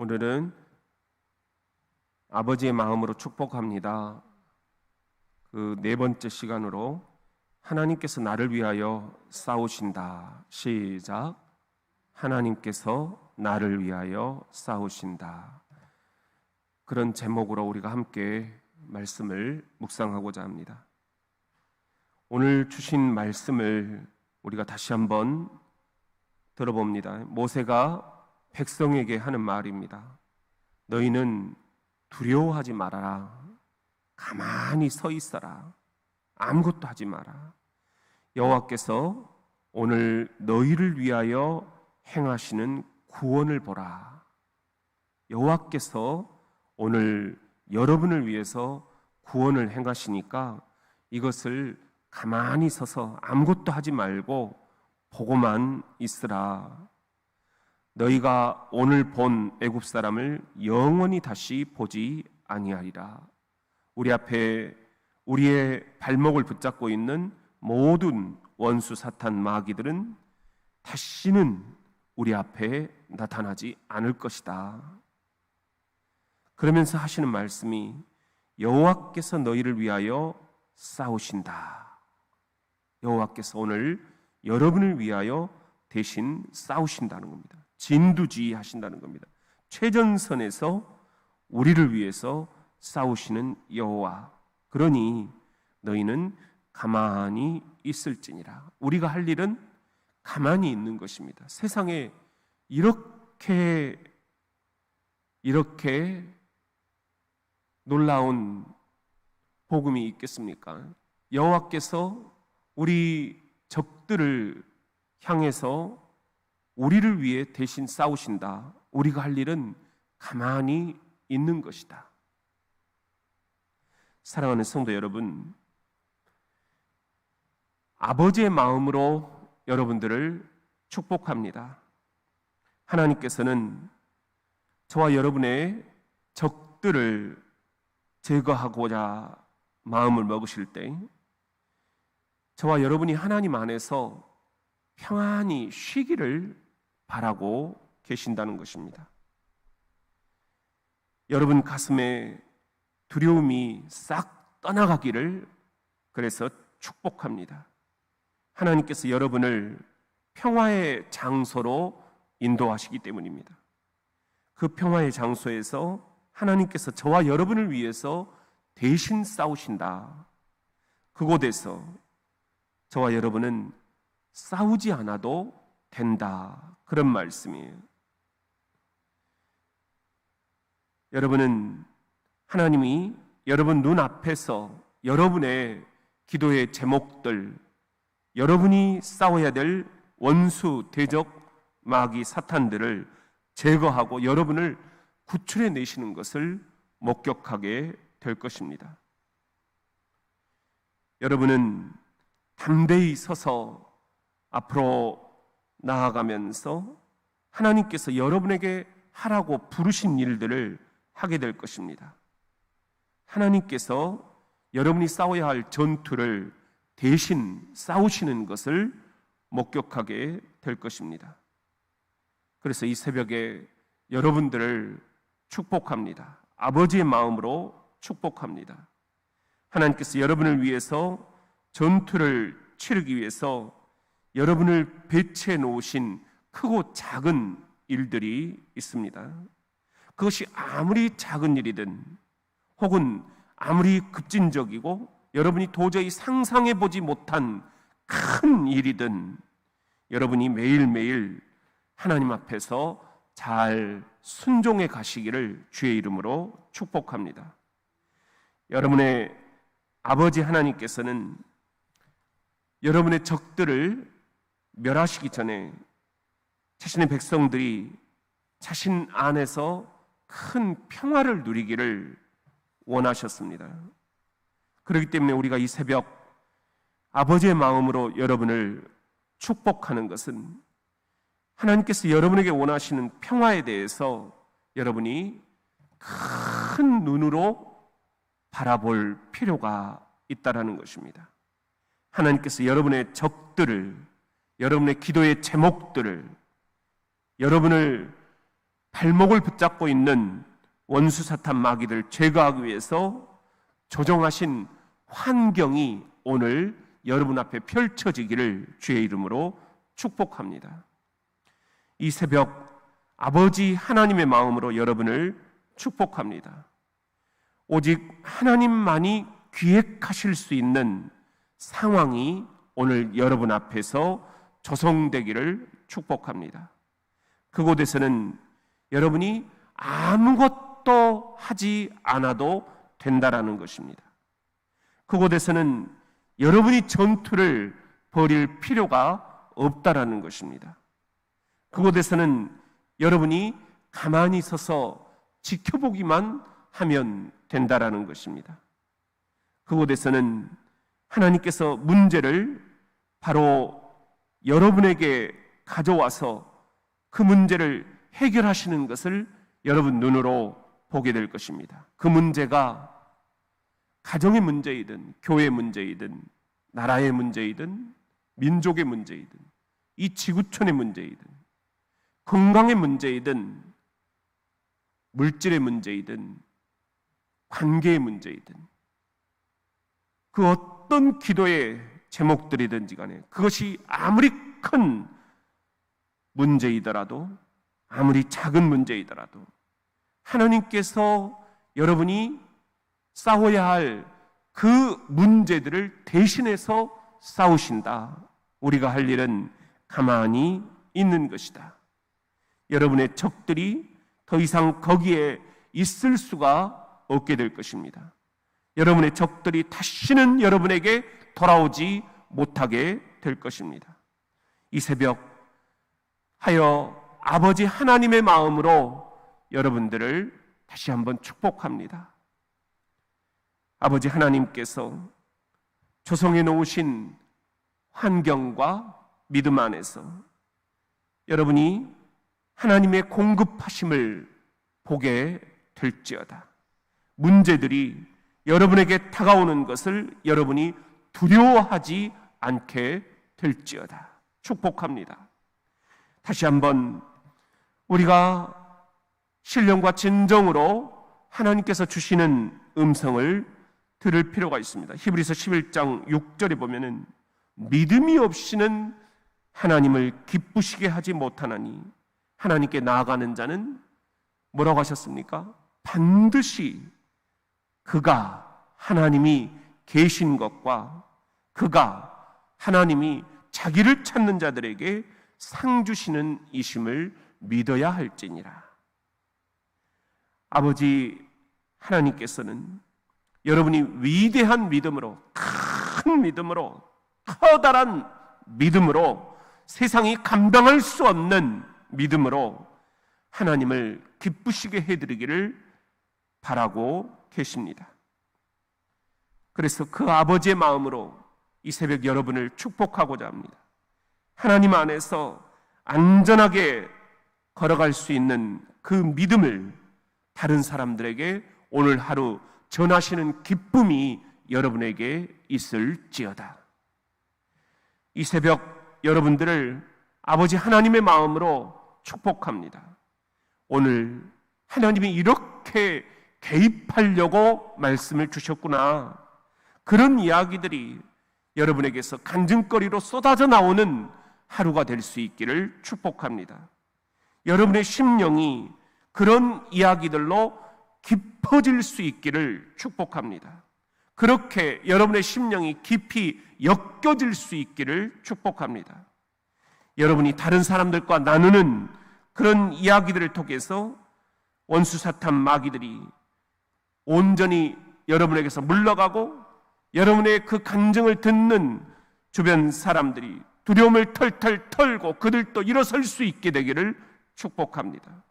오늘은 아버지의 마음으로 축복합니다. 그 네 번째 시간으로 하나님께서 나를 위하여 싸우신다. 시작. 하나님께서 나를 위하여 싸우신다. 그런 제목으로 우리가 함께 말씀을 묵상하고자 합니다. 오늘 주신 말씀을 우리가 다시 한번 들어봅니다. 모세가 백성에게 하는 말입니다. 너희는 두려워하지 말아라. 가만히 서 있어라. 아무것도 하지 마라. 여호와께서 오늘 너희를 위하여 행하시는 구원을 보라. 여호와께서 오늘 여러분을 위해서 구원을 행하시니까 이것을 가만히 서서 아무것도 하지 말고 보고만 있으라. 너희가 오늘 본 애굽 사람을 영원히 다시 보지 아니하리라. 우리 앞에 우리의 발목을 붙잡고 있는 모든 원수 사탄 마귀들은 다시는 우리 앞에 나타나지 않을 것이다. 그러면서 하시는 말씀이 여호와께서 너희를 위하여 싸우신다. 여호와께서 오늘 여러분을 위하여 대신 싸우신다는 겁니다. 진두지휘하신다는 겁니다. 최전선에서 우리를 위해서 싸우시는 여호와. 그러니 너희는 가만히 있을지니라. 우리가 할 일은 가만히 있는 것입니다. 세상에 이렇게 놀라운 복음이 있겠습니까? 여호와께서 우리 적들을 향해서 우리를 위해 대신 싸우신다. 우리가 할 일은 가만히 있는 것이다. 사랑하는 성도 여러분, 아버지의 마음으로 여러분들을 축복합니다. 하나님께서는 저와 여러분의 적들을 제거하고자 마음을 먹으실 때 저와 여러분이 하나님 안에서 평안히 쉬기를 바라고 계신다는 것입니다. 여러분 가슴에 두려움이 싹 떠나가기를 그래서 축복합니다. 하나님께서 여러분을 평화의 장소로 인도하시기 때문입니다. 그 평화의 장소에서 하나님께서 저와 여러분을 위해서 대신 싸우신다. 그곳에서 저와 여러분은 싸우지 않아도 된다. 그런 말씀이에요. 여러분은 하나님이 여러분 눈앞에서 여러분의 기도의 제목들, 여러분이 싸워야 될 원수, 대적, 마귀, 사탄들을 제거하고 여러분을 구출해 내시는 것을 목격하게 될 것입니다. 여러분은 담대히 서서 앞으로 나아가면서 하나님께서 여러분에게 하라고 부르신 일들을 하게 될 것입니다. 하나님께서 여러분이 싸워야 할 전투를 대신 싸우시는 것을 목격하게 될 것입니다. 그래서 이 새벽에 여러분들을 축복합니다. 아버지의 마음으로 축복합니다. 하나님께서 여러분을 위해서 전투를 치르기 위해서 여러분을 배치해 놓으신 크고 작은 일들이 있습니다. 그것이 아무리 작은 일이든 혹은 아무리 급진적이고 여러분이 도저히 상상해 보지 못한 큰 일이든 여러분이 매일매일 하나님 앞에서 잘 순종해 가시기를 주의 이름으로 축복합니다. 여러분의 아버지 하나님께서는 여러분의 적들을 멸하시기 전에 자신의 백성들이 자신 안에서 큰 평화를 누리기를 원하셨습니다. 그렇기 때문에 우리가 이 새벽 아버지의 마음으로 여러분을 축복하는 것은 하나님께서 여러분에게 원하시는 평화에 대해서 여러분이 큰 눈으로 바라볼 필요가 있다라는 것입니다. 하나님께서 여러분의 적들을, 여러분의 기도의 제목들을, 여러분을 발목을 붙잡고 있는 원수 사탄 마귀들 제거하기 위해서 조정하신 환경이 오늘 여러분 앞에 펼쳐지기를 주의 이름으로 축복합니다. 이 새벽 아버지 하나님의 마음으로 여러분을 축복합니다. 오직 하나님만이 기획하실 수 있는 상황이 오늘 여러분 앞에서 조성되기를 축복합니다. 그곳에서는 여러분이 아무것도 하지 않아도 된다라는 것입니다. 그곳에서는 여러분이 전투를 벌일 필요가 없다라는 것입니다. 그곳에서는 여러분이 가만히 서서 지켜보기만 하면 된다라는 것입니다. 그곳에서는 하나님께서 문제를 바로 여러분에게 가져와서 그 문제를 해결하시는 것을 여러분 눈으로 보게 될 것입니다. 그 문제가 가정의 문제이든 교회의 문제이든 나라의 문제이든 민족의 문제이든 이 지구촌의 문제이든 건강의 문제이든 물질의 문제이든 관계의 문제이든 그 어떤 기도의 제목들이든지 간에 그것이 아무리 큰 문제이더라도 아무리 작은 문제이더라도 하나님께서 여러분이 싸워야 할 그 문제들을 대신해서 싸우신다. 우리가 할 일은 가만히 있는 것이다. 여러분의 적들이 더 이상 거기에 있을 수가 없게 될 것입니다. 여러분의 적들이 다시는 여러분에게 돌아오지 못하게 될 것입니다. 이 새벽 하여 아버지 하나님의 마음으로 여러분들을 다시 한번 축복합니다. 아버지 하나님께서 조성해 놓으신 환경과 믿음 안에서 여러분이 하나님의 공급하심을 보게 될지어다. 문제들이 여러분에게 다가오는 것을 여러분이 두려워하지 않게 될지어다. 축복합니다. 다시 한번 우리가 신령과 진정으로 하나님께서 주시는 음성을 들을 필요가 있습니다. 히브리서 11장 6절에 보면은 믿음이 없이는 하나님을 기쁘시게 하지 못하나니 하나님께 나아가는 자는 뭐라고 하셨습니까? 반드시 그가 하나님이 계신 것과 그가 하나님이 자기를 찾는 자들에게 상 주시는 이심을 믿어야 할지니라. 아버지 하나님께서는 여러분이 위대한 믿음으로, 큰 믿음으로, 커다란 믿음으로, 세상이 감당할 수 없는 믿음으로 하나님을 기쁘시게 해드리기를 바라고 계십니다. 그래서 그 아버지의 마음으로 이 새벽 여러분을 축복하고자 합니다. 하나님 안에서 안전하게 걸어갈 수 있는 그 믿음을 다른 사람들에게 오늘 하루 전하시는 기쁨이 여러분에게 있을지어다. 이 새벽 여러분들을 아버지 하나님의 마음으로 축복합니다. 오늘 하나님이 이렇게 개입하려고 말씀을 주셨구나. 그런 이야기들이 여러분에게서 간증거리로 쏟아져 나오는 하루가 될 수 있기를 축복합니다. 여러분의 심령이 그런 이야기들로 깊어질 수 있기를 축복합니다. 그렇게 여러분의 심령이 깊이 엮여질 수 있기를 축복합니다. 여러분이 다른 사람들과 나누는 그런 이야기들을 통해서 원수 사탄 마귀들이 온전히 여러분에게서 물러가고 여러분의 그 간증을 듣는 주변 사람들이 두려움을 털털 털고 그들도 일어설 수 있게 되기를 축복합니다.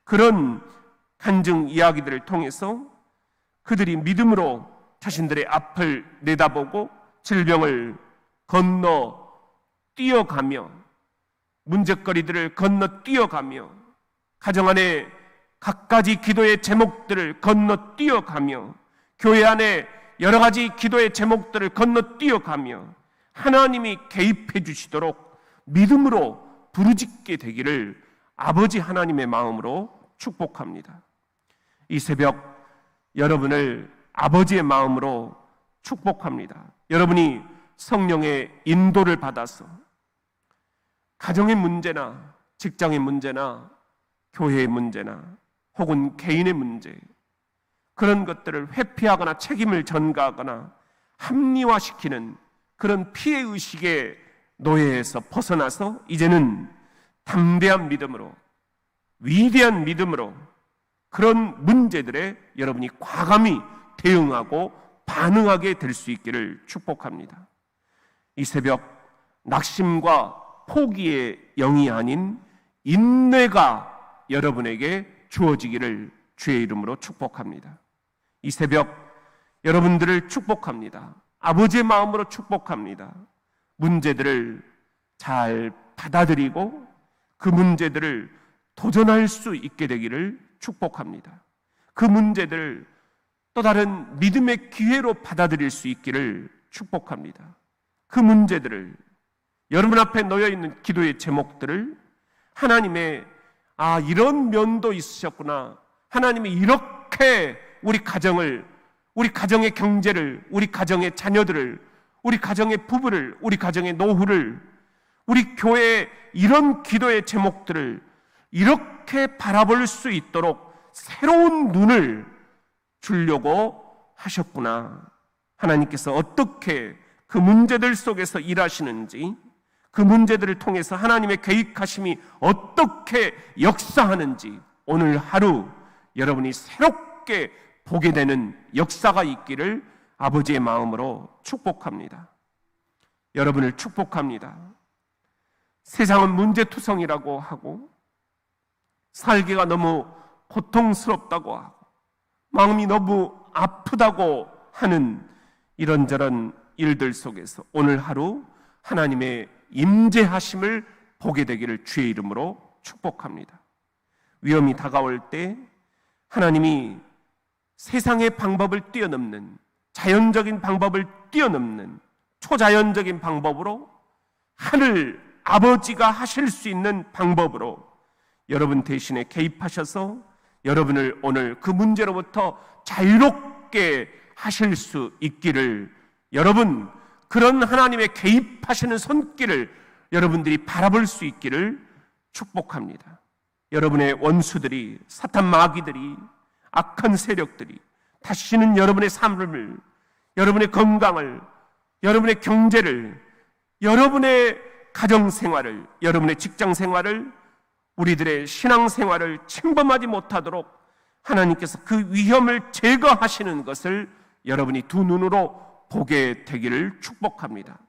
그런 간증 이야기들을 통해서 그들이 믿음으로 자신들의 앞을 내다보고 질병을 건너 뛰어가며 문제거리들을 건너 뛰어가며 가정 안에 갖가지 기도의 제목들을 건너 뛰어가며 교회 안에 여러 가지 기도의 제목들을 건너 뛰어가며 하나님이 개입해 주시도록 믿음으로 부르짖게 되기를 아버지 하나님의 마음으로 축복합니다. 이 새벽 여러분을 아버지의 마음으로 축복합니다. 여러분이 성령의 인도를 받아서 가정의 문제나 직장의 문제나 교회의 문제나 혹은 개인의 문제, 그런 것들을 회피하거나 책임을 전가하거나 합리화시키는 그런 피해의식의 노예에서 벗어나서 이제는 담대한 믿음으로, 위대한 믿음으로 그런 문제들에 여러분이 과감히 대응하고 반응하게 될 수 있기를 축복합니다. 이 새벽 낙심과 포기의 영이 아닌 인내가 여러분에게 주어지기를 주의 이름으로 축복합니다. 이 새벽 여러분들을 축복합니다. 아버지의 마음으로 축복합니다. 문제들을 잘 받아들이고 그 문제들을 도전할 수 있게 되기를 축복합니다. 그 문제들을 또 다른 믿음의 기회로 받아들일 수 있기를 축복합니다. 그 문제들을, 여러분 앞에 놓여 있는 기도의 제목들을 하나님의 이런 면도 있으셨구나, 하나님이 이렇게 우리 가정을, 우리 가정의 경제를, 우리 가정의 자녀들을, 우리 가정의 부부를, 우리 가정의 노후를, 우리 교회의 이런 기도의 제목들을 이렇게 바라볼 수 있도록 새로운 눈을 주려고 하셨구나. 하나님께서 어떻게 그 문제들 속에서 일하시는지, 그 문제들을 통해서 하나님의 계획하심이 어떻게 역사하는지 오늘 하루 여러분이 새롭게 보게 되는 역사가 있기를 아버지의 마음으로 축복합니다. 여러분을 축복합니다. 세상은 문제투성이라고 하고 살기가 너무 고통스럽다고 하고 마음이 너무 아프다고 하는 이런저런 일들 속에서 오늘 하루 하나님의 임재하심을 보게 되기를 주의 이름으로 축복합니다. 위험이 다가올 때 하나님이 세상의 방법을 뛰어넘는, 자연적인 방법을 뛰어넘는 초자연적인 방법으로, 하늘 아버지가 하실 수 있는 방법으로 여러분 대신에 개입하셔서 여러분을 오늘 그 문제로부터 자유롭게 하실 수 있기를, 여러분 그런 하나님의 개입하시는 손길을 여러분들이 바라볼 수 있기를 축복합니다. 여러분의 원수들이, 사탄 마귀들이, 악한 세력들이 다시는 여러분의 삶을, 여러분의 건강을, 여러분의 경제를, 여러분의 가정생활을, 여러분의 직장생활을, 우리들의 신앙생활을 침범하지 못하도록 하나님께서 그 위험을 제거하시는 것을 여러분이 두 눈으로 보게 되기를 축복합니다.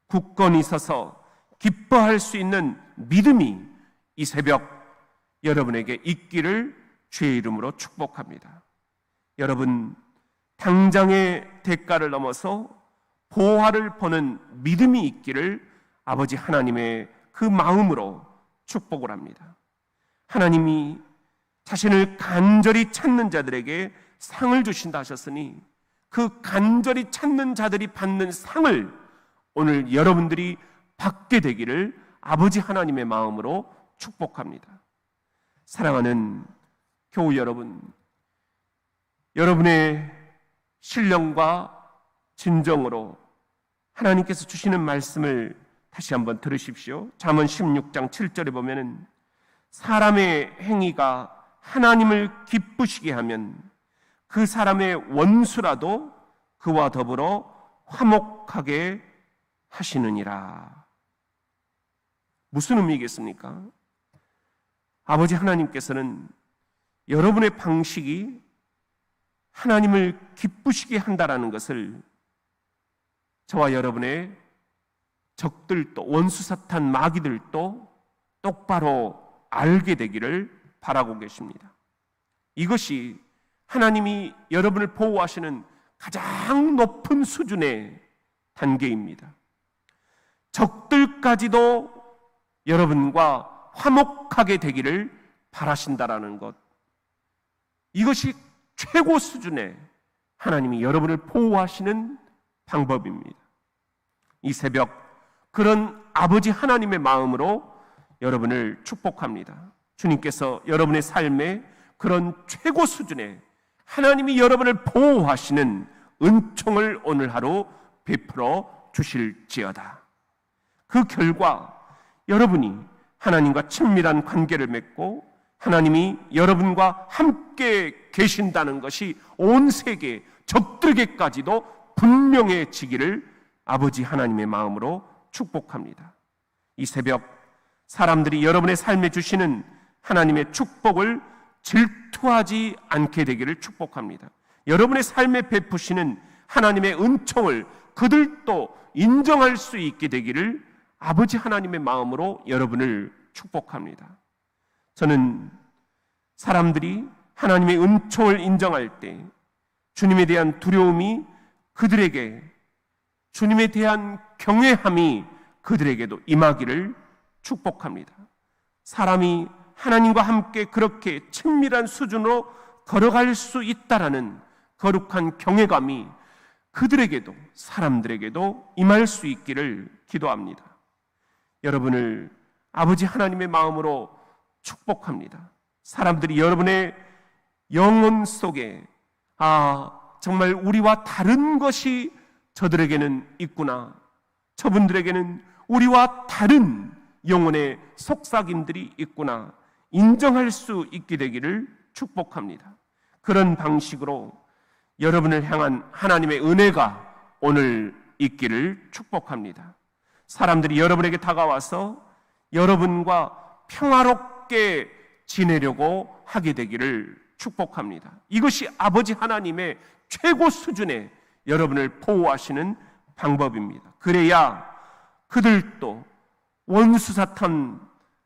굳건히 서서 기뻐할 수 있는 믿음이 이 새벽 여러분에게 있기를 주의 이름으로 축복합니다. 여러분, 당장의 대가를 넘어서 보화를 보는 믿음이 있기를 아버지 하나님의 그 마음으로 축복을 합니다. 하나님이 자신을 간절히 찾는 자들에게 상을 주신다 하셨으니 그 간절히 찾는 자들이 받는 상을 오늘 여러분들이 받게 되기를 아버지 하나님의 마음으로 축복합니다. 사랑하는 교우 여러분, 여러분의 신령과 진정으로 하나님께서 주시는 말씀을 다시 한번 들으십시오. 잠언 16장 7절에 보면은 사람의 행위가 하나님을 기쁘시게 하면 그 사람의 원수라도 그와 더불어 화목하게 하시느니라. 무슨 의미겠습니까? 아버지 하나님께서는 여러분의 방식이 하나님을 기쁘시게 한다라는 것을 저와 여러분의 적들도, 원수 사탄 마귀들도 똑바로 알게 되기를 바라고 계십니다. 이것이 하나님이 여러분을 보호하시는 가장 높은 수준의 단계입니다. 적들까지도 여러분과 화목하게 되기를 바라신다라는 것, 이것이 최고 수준의 하나님이 여러분을 보호하시는 방법입니다. 이 새벽 그런 아버지 하나님의 마음으로 여러분을 축복합니다. 주님께서 여러분의 삶에 그런 최고 수준의 하나님이 여러분을 보호하시는 은총을 오늘 하루 베풀어 주실지어다. 그 결과 여러분이 하나님과 친밀한 관계를 맺고 하나님이 여러분과 함께 계신다는 것이 온 세계 적들에게까지도 분명해지기를 아버지 하나님의 마음으로 축복합니다. 이 새벽 사람들이 여러분의 삶에 주시는 하나님의 축복을 질투하지 않게 되기를 축복합니다. 여러분의 삶에 베푸시는 하나님의 은총을 그들도 인정할 수 있게 되기를 아버지 하나님의 마음으로 여러분을 축복합니다. 저는 사람들이 하나님의 은총을 인정할 때 주님에 대한 두려움이 그들에게, 주님에 대한 경외함이 그들에게도 임하기를 축복합니다. 사람이 하나님과 함께 그렇게 친밀한 수준으로 걸어갈 수 있다라는 거룩한 경외감이 그들에게도, 사람들에게도 임할 수 있기를 기도합니다. 여러분을 아버지 하나님의 마음으로 축복합니다. 사람들이 여러분의 영혼 속에 정말 우리와 다른 것이 저들에게는 있구나, 저분들에게는 우리와 다른 영혼의 속삭임들이 있구나 인정할 수 있게 되기를 축복합니다. 그런 방식으로 여러분을 향한 하나님의 은혜가 오늘 있기를 축복합니다. 사람들이 여러분에게 다가와서 여러분과 평화롭게 지내려고 하게 되기를 축복합니다. 이것이 아버지 하나님의 최고 수준의 여러분을 보호하시는 방법입니다. 그래야 그들도, 원수 사탄,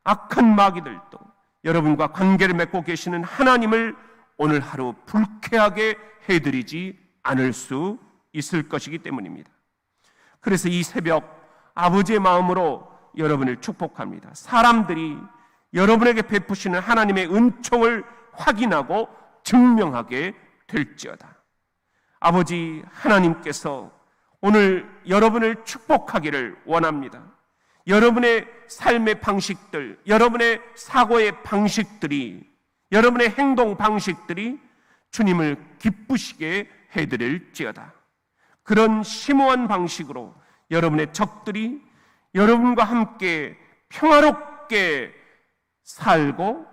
악한 마귀들도 여러분과 관계를 맺고 계시는 하나님을 오늘 하루 불쾌하게 해드리지 않을 수 있을 것이기 때문입니다. 그래서 이 새벽 아버지의 마음으로 여러분을 축복합니다. 사람들이 여러분에게 베푸시는 하나님의 은총을 확인하고 증명하게 될지어다. 아버지 하나님께서 오늘 여러분을 축복하기를 원합니다. 여러분의 삶의 방식들, 여러분의 사고의 방식들이, 여러분의 행동 방식들이 주님을 기쁘시게 해드릴지어다. 그런 심오한 방식으로 여러분의 적들이 여러분과 함께 평화롭게 살고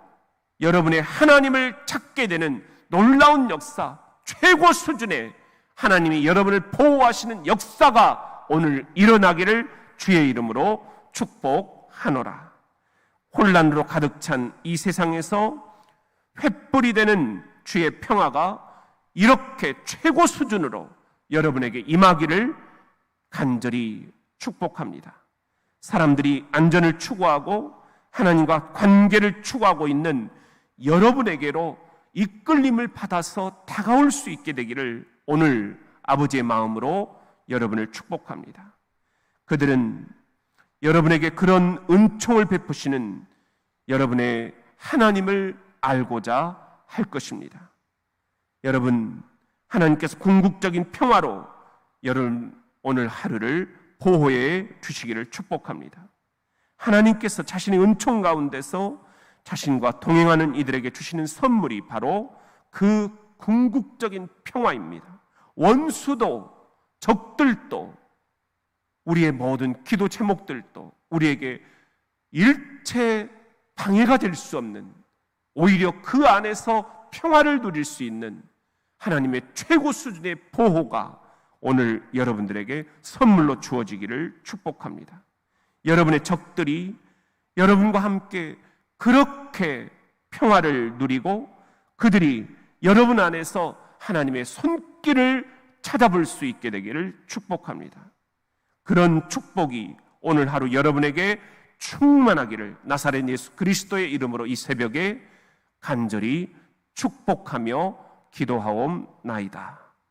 여러분의 하나님을 찾게 되는 놀라운 역사, 최고 수준의 하나님이 여러분을 보호하시는 역사가 오늘 일어나기를 주의 이름으로 축복하노라. 혼란으로 가득 찬 이 세상에서 횃불이 되는 주의 평화가 이렇게 최고 수준으로 여러분에게 임하기를 간절히 축복합니다. 사람들이 안전을 추구하고 하나님과 관계를 추구하고 있는 여러분에게로 이끌림을 받아서 다가올 수 있게 되기를 오늘 아버지의 마음으로 여러분을 축복합니다. 그들은 여러분에게 그런 은총을 베푸시는 여러분의 하나님을 알고자 할 것입니다. 여러분, 하나님께서 궁극적인 평화로 여러분 오늘 하루를 보호해 주시기를 축복합니다. 하나님께서 자신의 은총 가운데서 자신과 동행하는 이들에게 주시는 선물이 바로 그 궁극적인 평화입니다. 원수도, 적들도, 우리의 모든 기도 제목들도 우리에게 일체 방해가 될 수 없는, 오히려 그 안에서 평화를 누릴 수 있는 하나님의 최고 수준의 보호가 오늘 여러분들에게 선물로 주어지기를 축복합니다. 여러분의 적들이 여러분과 함께 그렇게 평화를 누리고 그들이 여러분 안에서 하나님의 손길을 찾아볼 수 있게 되기를 축복합니다. 그런 축복이 오늘 하루 여러분에게 충만하기를 나사렛 예수 그리스도의 이름으로 이 새벽에 간절히 축복하며 기도하옵나이다.